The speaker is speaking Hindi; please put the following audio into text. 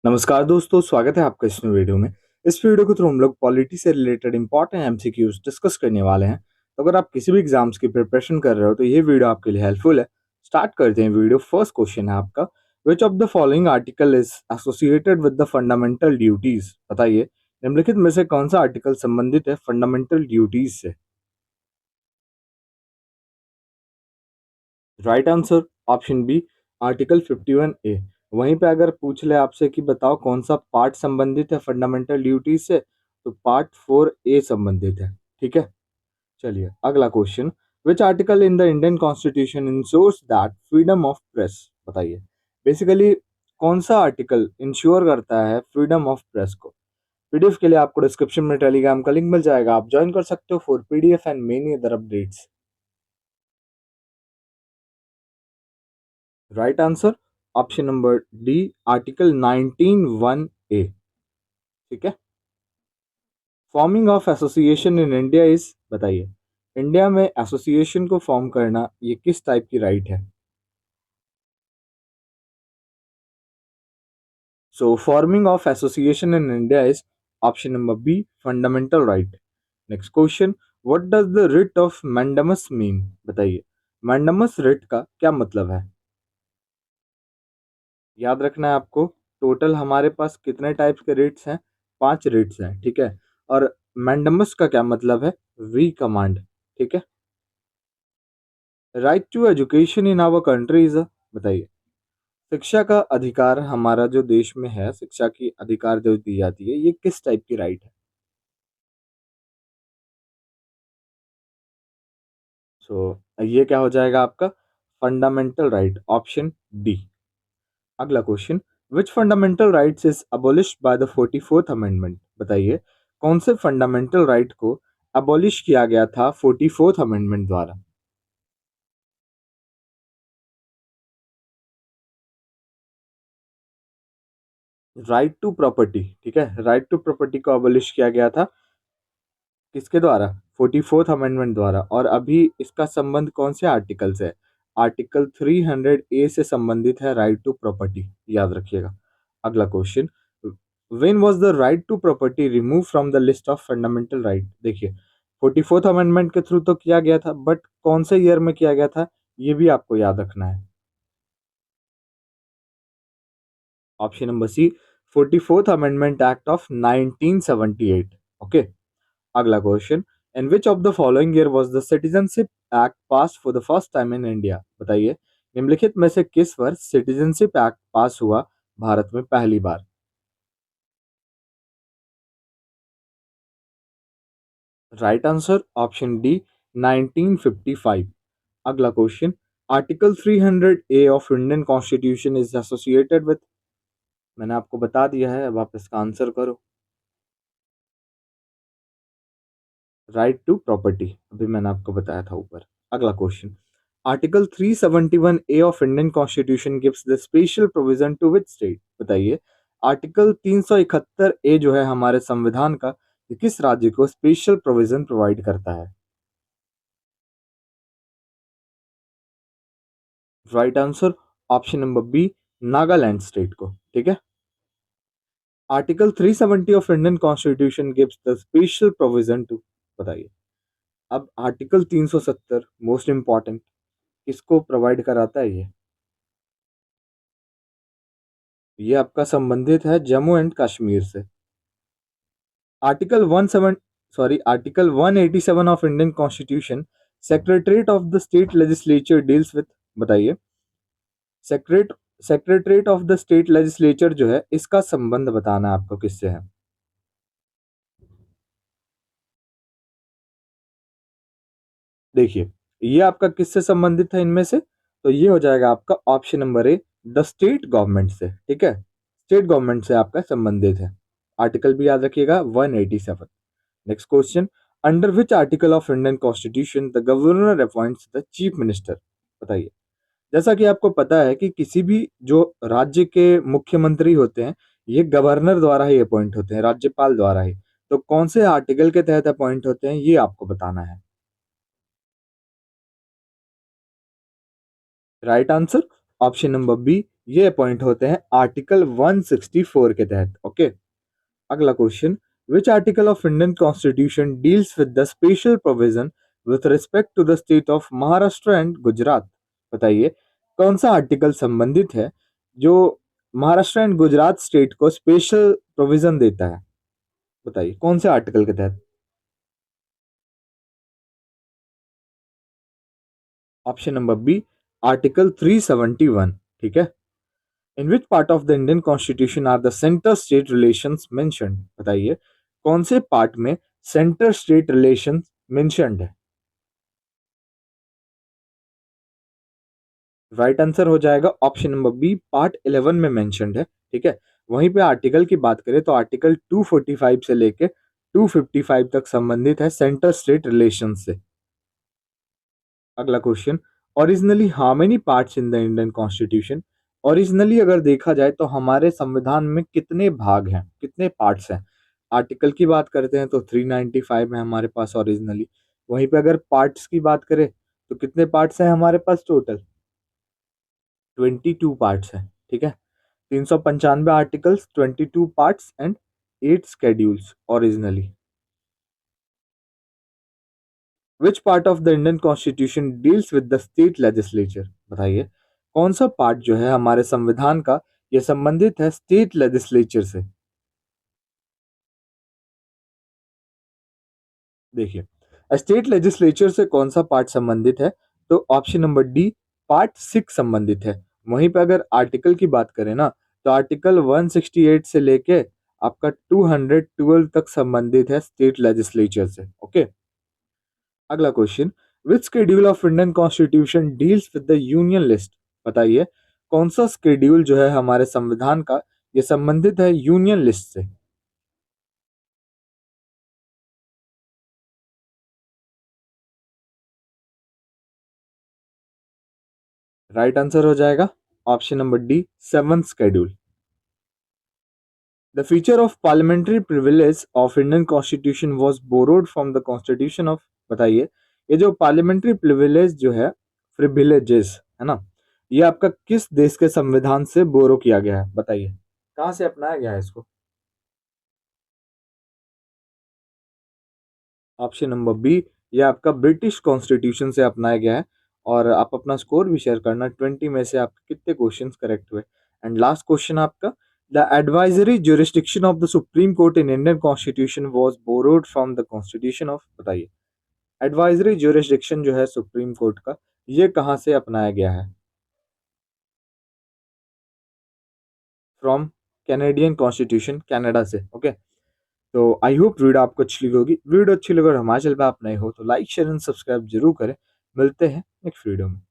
नमस्कार दोस्तों, स्वागत है आपका इस वीडियो में। इस वीडियो के थ्रू हम लोग पॉलिटी से रिलेटेड इंपॉर्टेंट एमसीक्यूज डिस्कस करने वाले हैं। तो अगर आप किसी भी एग्जाम्स की प्रिपरेशन कर रहे हो तो ये वीडियो आपके लिए हेल्पफुल है। स्टार्ट करते हैं वीडियो। फर्स्ट क्वेश्चन है आपका, which of the following article is associated with the fundamental duties. बताइए, निम्नलिखित में से कौन सा आर्टिकल संबंधित है फंडामेंटल ड्यूटीज से। Right answer option B, article 51A। वहीं पे अगर पूछ ले आपसे कि बताओ कौन सा पार्ट संबंधित है फंडामेंटल ड्यूटी से, तो पार्ट 4A संबंधित है। ठीक है, चलिए अगला question, which article in the Indian constitution insures that freedom of press. बताइए, बेसिकली कौन सा आर्टिकल इंश्योर करता है फ्रीडम ऑफ प्रेस को। पीडीएफ के लिए आपको डिस्क्रिप्शन में टेलीग्राम का लिंक मिल जाएगा, आप ज्वाइन कर सकते हो for PDF and many other updates. Right answer option number D, article 19(1)(a। ठीक है, forming of association in India is. बताइए, इंडिया में एसोसिएशन को फॉर्म करना ये किस टाइप की राइट है। So forming of association in India is option number B, fundamental right. Next question, what does the writ of mandamus mean. बताइए, मैंडमस रिट का क्या मतलब है। याद रखना है आपको, टोटल हमारे पास कितने टाइप्स के रेट्स हैं, 5 रेट्स हैं। ठीक है, और मैंडमस का क्या मतलब है, वी कमांड। ठीक है, right to education in our country is. बताइए, शिक्षा का अधिकार हमारा जो देश में है, शिक्षा की अधिकार जो दी जाती है, ये किस टाइप की राइट है। सो ये क्या हो जाएगा आपका, फंडामेंटल राइट, ऑप्शन डी। अगला question, which fundamental rights is abolished by the 44th amendment. बताइए, कौन से फंडामेंटल राइट को अबॉलिश किया गया था 44th अमेंडमेंट द्वारा। Right to property. ठीक है, राइट टू प्रॉपर्टी को अबॉलिश किया गया था किसके द्वारा, 44th अमेंडमेंट द्वारा। और अभी इसका संबंध कौन से आर्टिकल से है, आर्टिकल 300A से संबंधित है राइट टू प्रॉपर्टी, याद रखिएगा। अगला question, when was the right to property remove from the list of fundamental right. देखिए, 44th अमेंडमेंट के थ्रू तो किया गया था, बट कौन से ईयर में किया गया था, ये भी आपको याद रखना है। Option number C, 44th amendment act of 1978। Okay, अगला question, in which of the following year was the citizenship act passed for the first time in India. बताइए, निम्नलिखित में से किस वर्ष सिटीजनशिप एक्ट पास हुआ भारत में पहली बार। Right answer option D, 1955। अगला question, article 300A of Indian constitution is associated with. मैंने आपको बता दिया है, अब आप इसका आंसर करो। राइट टू प्रॉपर्टी, अभी मैंने आपको बताया था ऊपर। अगला question, article 371A of Indian constitution gives the special provision to which state. बताइए, आर्टिकल 371A जो है हमारे संविधान का, ये किस राज्य को स्पेशल प्रोविजन प्रोवाइड करता है। Right answer option number B, Nagaland state को। ठीक है, article 370 of Indian constitution gives the special provision to. बताइए, अब आर्टिकल 370 मोस्ट इंपॉर्टेंट, किसको प्रोवाइड कराता है ये आपका संबंधित है जम्मू एंड कश्मीर से। Article 187 of Indian constitution, secretariat of the state legislature deals with. बताइए, secret secretariat of the state legislature जो है, इसका संबंध बताना है आपको किससे है। देखिए, ये आपका किससे संबंधित है इनमें से, तो ये हो जाएगा आपका option number A, the state government से। ठीक है, स्टेट गवर्नमेंट से आपका संबंधित है। आर्टिकल भी याद रखिएगा, 187। Next question, under which article of Indian constitution the governor appoints the chief minister. बताइए, जैसा कि आपको पता है कि किसी भी जो राज्य के मुख्यमंत्री होते हैं, ये गवर्नर द्वारा ही अपॉइंट होते हैं, राज्यपाल द्वारा ही। तो कौन से आर्टिकल के तहत अपॉइंट होते हैं, ये आपको बताना है। Right answer option number B, ये अपॉइंट होते हैं आर्टिकल 164 के तहत। ओके, अगला question, which article of Indian constitution deals with the special provision with respect to the state of Maharashtra and Gujarat? बताइए कौन सा आर्टिकल संबंधित है जो महाराष्ट्र एंड गुजरात स्टेट को स्पेशल प्रोविजन देता है? बताइए कौन से आर्टिकल के तहत? Option number B, article 371। ठीक है। In which part of the Indian constitution are the centre state relations mentioned? बताइए कौन से पार्ट में सेंटर स्टेट रिलेशंस मेंशन्ड है? राइट आंसर हो जाएगा ऑप्शन नंबर बी, पार्ट 11 में मेंशन्ड है। ठीक है। वहीं पे आर्टिकल की बात करें तो आर्टिकल 245 से लेके 255 तक संबंधित है सेंटर स्टेट रिलेशन से। अगला question, originally how many parts in the Indian constitution? Originally अगर देखा जाए तो हमारे संविधान में कितने भाग हैं, कितने पार्ट्स हैं? आर्टिकल की बात करते हैं तो 395 है हमारे पास ओरिजिनली। वहीं पे अगर पार्ट्स की बात करें तो कितने पार्ट्स हैं हमारे पास टोटल? 22 पार्ट्स हैं। ठीक है। 395 articles, 22 parts and 8 schedules originally. Which part of the Indian constitution deals with the state legislature? बताइए कौन सा पार्ट जो है हमारे संविधान का ये संबंधित है स्टेट लेजिस्लेचर से? देखिए स्टेट लेजिस्लेचर से कौन सा पार्ट संबंधित है, तो ऑप्शन नंबर डी, पार्ट 6 संबंधित है। वहीं पे अगर आर्टिकल की बात करें ना तो आर्टिकल 168 से लेके आपका 212 तक संबंधित है स्टेट लेजिस्लेचर से। ओके। अगला question, which schedule of Indian constitution deals with the union list? बताइए कौन सा शेड्यूल जो है हमारे संविधान का ये संबंधित है यूनियन लिस्ट से? राइट आंसर हो जाएगा option number D, seventh schedule. The feature of parliamentary privilege of Indian constitution was borrowed from the constitution of? बताइए ये जो पार्लियामेंट्री प्रिविलेज जो है, प्रिविलेजेस है ना, ये आपका किस देश के संविधान से बोरो किया गया है? बताइए कहाँ से अपनाया गया है इसको? ऑप्शन नंबर बी, ये आपका ब्रिटिश कॉन्स्टिट्यूशन से अपनाया गया है। और आप अपना स्कोर भी शेयर करना, 20 में से आपके कितने क्वेश्चंस करेक्ट हुए। एंड लास्ट क्वेश्चन आपका, the advisory jurisdiction of the supreme court in Indian constitution was borrowed from the constitution of? बताइए एडवाइजरी जुरिस्डिक्शन जो है सुप्रीम कोर्ट का, ये कहाँ से अपनाया गया है? फ्रॉम कैनेडियन कॉन्स्टिट्यूशन, कनाडा से। ओके। तो आई होप वीडियो आपको अच्छी लगी होगी। वीडियो अच्छी लगी और हमारे चैनल पे आप नए हो तो लाइक शेयर एंड सब्सक्राइब जरूर करें। मिलते हैं नेक्स्ट वीडियो में।